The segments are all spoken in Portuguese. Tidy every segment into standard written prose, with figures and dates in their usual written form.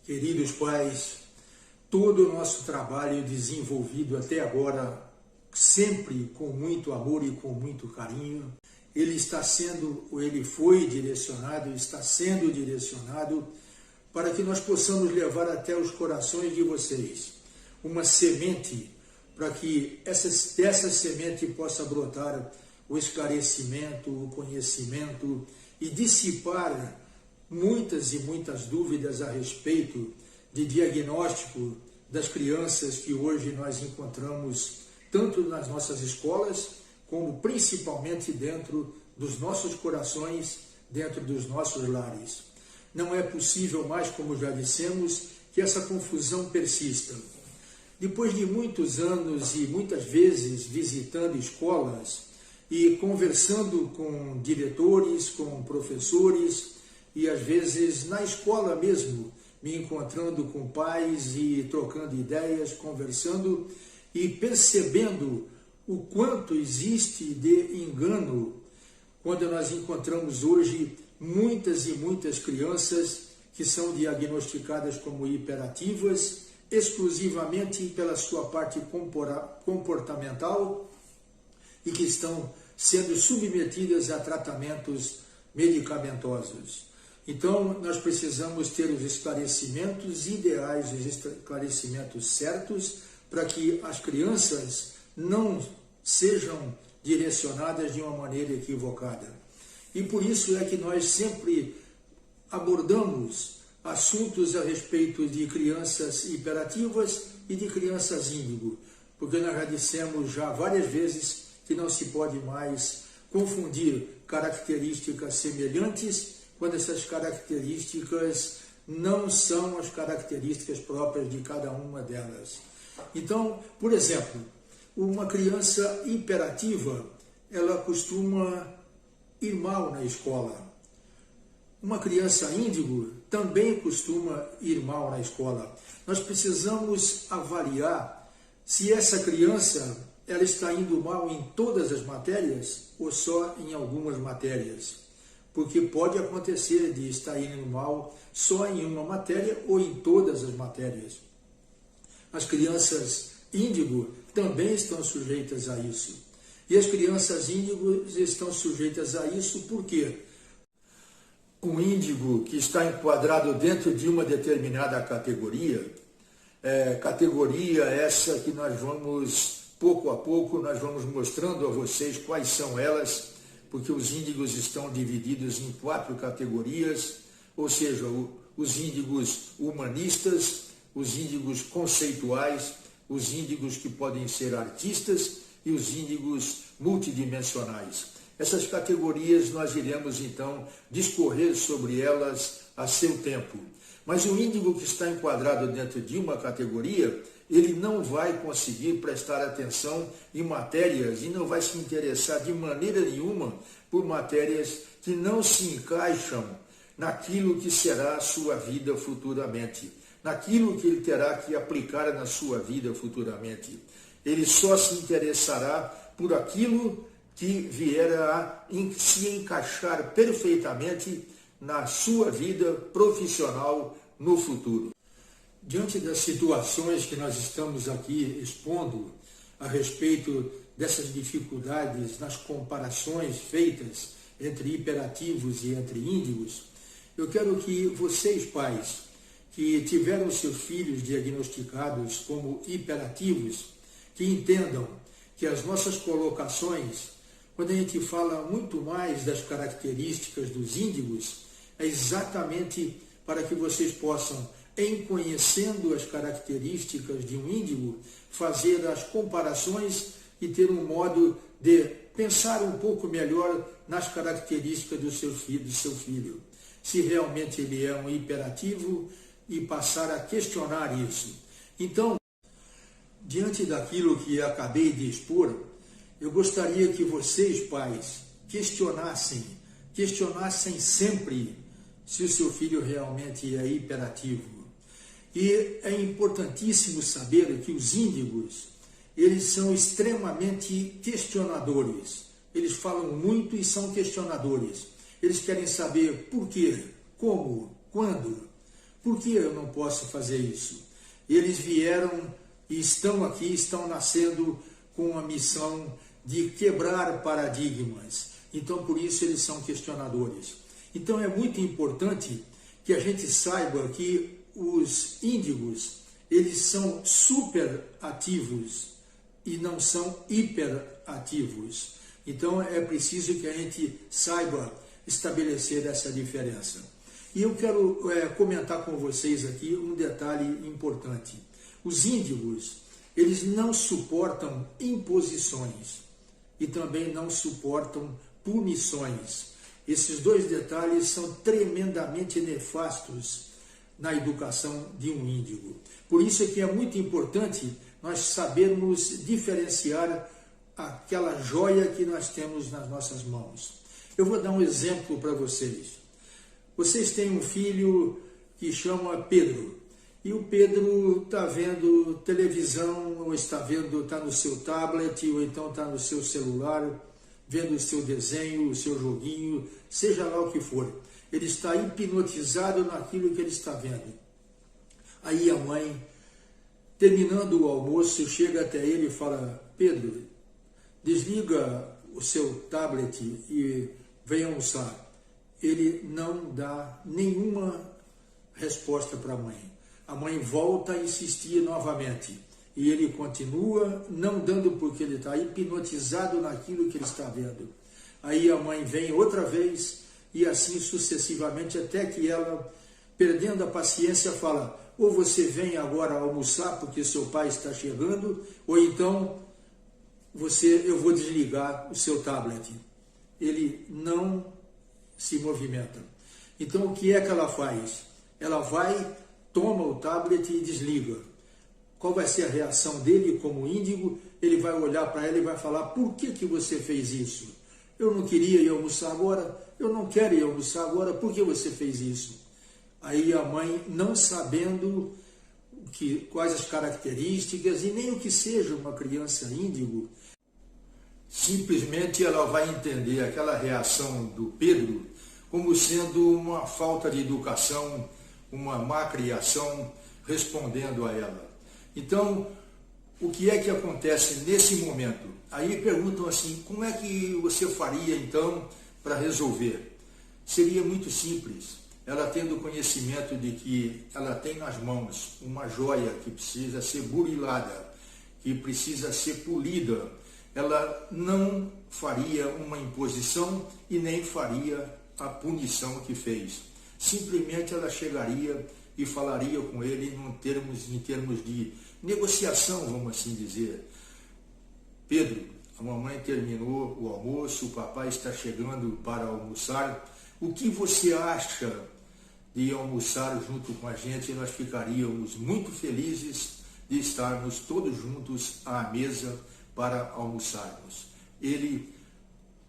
Queridos pais, todo o nosso trabalho desenvolvido até agora, sempre com muito amor e com muito carinho, ele foi direcionado, está sendo direcionado para que nós possamos levar até os corações de vocês uma semente, para que dessa semente possa brotar o esclarecimento, o conhecimento e dissipar muitas e muitas dúvidas a respeito de diagnóstico das crianças que hoje nós encontramos tanto nas nossas escolas, como principalmente dentro dos nossos corações, dentro dos nossos lares. Não é possível mais, como já dissemos, que essa confusão persista. Depois de muitos anos e muitas vezes visitando escolas e conversando com diretores, com professores, e às vezes na escola mesmo, me encontrando com pais e trocando ideias, conversando e percebendo o quanto existe de engano quando nós encontramos hoje muitas e muitas crianças que são diagnosticadas como hiperativas exclusivamente pela sua parte comportamental e que estão sendo submetidas a tratamentos medicamentosos. Então, nós precisamos ter os esclarecimentos ideais, os esclarecimentos certos, para que as crianças não sejam direcionadas de uma maneira equivocada. E por isso é que nós sempre abordamos assuntos a respeito de crianças hiperativas e de crianças índigo, porque nós já dissemos já várias vezes que não se pode mais confundir características semelhantes quando essas características não são as características próprias de cada uma delas. Então, por exemplo, uma criança hiperativa, ela costuma ir mal na escola. Uma criança índigo também costuma ir mal na escola. Nós precisamos avaliar se essa criança ela está indo mal em todas as matérias ou só em algumas matérias. Porque pode acontecer de estar indo mal só em uma matéria ou em todas as matérias. As crianças índigo também estão sujeitas a isso. E as crianças índigo estão sujeitas a isso por quê? Um índigo que está enquadrado dentro de uma determinada categoria, categoria essa que nós vamos, pouco a pouco, nós vamos mostrando a vocês quais são elas, porque os índigos estão divididos em 4 categorias, ou seja, os índigos humanistas, os índigos conceituais, os índigos que podem ser artistas e os índigos multidimensionais. Essas categorias nós iremos então discorrer sobre elas a seu tempo. Mas o índigo que está enquadrado dentro de uma categoria, ele não vai conseguir prestar atenção em matérias e não vai se interessar de maneira nenhuma por matérias que não se encaixam naquilo que será a sua vida futuramente, naquilo que ele terá que aplicar na sua vida futuramente. Ele só se interessará por aquilo que vier a se encaixar perfeitamente na sua vida profissional no futuro. Diante das situações que nós estamos aqui expondo a respeito dessas dificuldades nas comparações feitas entre hiperativos e entre índigos, eu quero que vocês, pais, que tiveram seus filhos diagnosticados como hiperativos, que entendam que as nossas colocações, quando a gente fala muito mais das características dos índigos, é exatamente para que vocês possam, em conhecendo as características de um índigo, fazer as comparações e ter um modo de pensar um pouco melhor nas características do seu filho. Se realmente ele é um hiperativo e passar a questionar isso. Então, diante daquilo que acabei de expor, eu gostaria que vocês, pais, questionassem sempre se o seu filho realmente é hiperativo. E é importantíssimo saber que os índigos, eles são extremamente questionadores. Eles falam muito e são questionadores. Eles querem saber por quê, como, quando, por que eu não posso fazer isso? Eles vieram e estão aqui, estão nascendo com a missão de quebrar paradigmas. Então, por isso, eles são questionadores. Então, é muito importante que a gente saiba que os índigos, eles são super ativos e não são hiperativos. Então, é preciso que a gente saiba estabelecer essa diferença. E eu quero comentar com vocês aqui um detalhe importante. Os índigos, eles não suportam imposições e também não suportam punições. Esses dois detalhes são tremendamente nefastos na educação de um índigo. Por isso é que é muito importante nós sabermos diferenciar aquela joia que nós temos nas nossas mãos. Eu vou dar um exemplo para vocês. Vocês têm um filho que chama Pedro, e o Pedro está vendo televisão, ou está no seu tablet, ou então está no seu celular, vendo o seu desenho, o seu joguinho, seja lá o que for. Ele está hipnotizado naquilo que ele está vendo. Aí a mãe, terminando o almoço, chega até ele e fala: Pedro, desliga o seu tablet e venha almoçar. Ele não dá nenhuma resposta para a mãe. A mãe volta a insistir novamente. E ele continua não dando, porque ele está hipnotizado naquilo que ele está vendo. Aí a mãe vem outra vez e assim sucessivamente, até que ela, perdendo a paciência, fala: ou você vem agora almoçar porque seu pai está chegando, ou então eu vou desligar o seu tablet. Ele não se movimenta. Então o que é que ela faz? Ela vai, toma o tablet e desliga. Qual vai ser a reação dele como índigo? Ele vai olhar para ela e vai falar: por que você fez isso? Eu não queria ir almoçar agora, eu não quero ir almoçar agora, por que você fez isso? Aí a mãe, não sabendo quais as características e nem o que seja uma criança índigo, simplesmente ela vai entender aquela reação do Pedro como sendo uma falta de educação, uma má criação, respondendo a ela. Então, o que é que acontece nesse momento? Aí perguntam assim: como é que você faria então para resolver? Seria muito simples. Ela tendo conhecimento de que ela tem nas mãos uma joia que precisa ser burilada, que precisa ser polida, ela não faria uma imposição e nem faria a punição que fez. Simplesmente ela chegaria e falaria com ele em termos de negociação, vamos assim dizer: Pedro, a mamãe terminou o almoço, o papai está chegando para almoçar, o que você acha de almoçar junto com a gente? Nós ficaríamos muito felizes de estarmos todos juntos à mesa para almoçarmos. Ele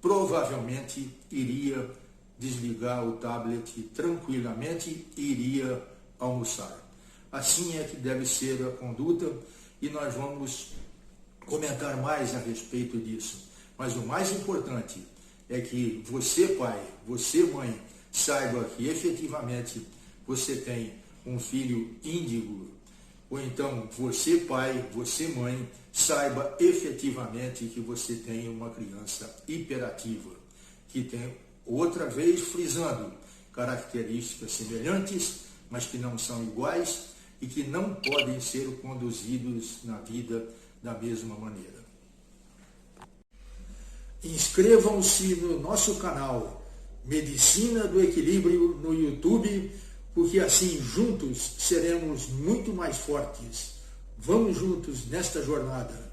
provavelmente iria desligar o tablet tranquilamente e iria almoçar. Assim é que deve ser a conduta, e nós vamos comentar mais a respeito disso. Mas o mais importante é que você, pai, você, mãe, saiba que efetivamente você tem um filho índigo, ou então você, pai, você, mãe, saiba efetivamente que você tem uma criança hiperativa, que tem, outra vez frisando, características semelhantes, mas que não são iguais e que não podem ser conduzidos na vida da mesma maneira. Inscrevam-se no nosso canal Medicina do Equilíbrio no YouTube, porque assim juntos seremos muito mais fortes. Vamos juntos nesta jornada.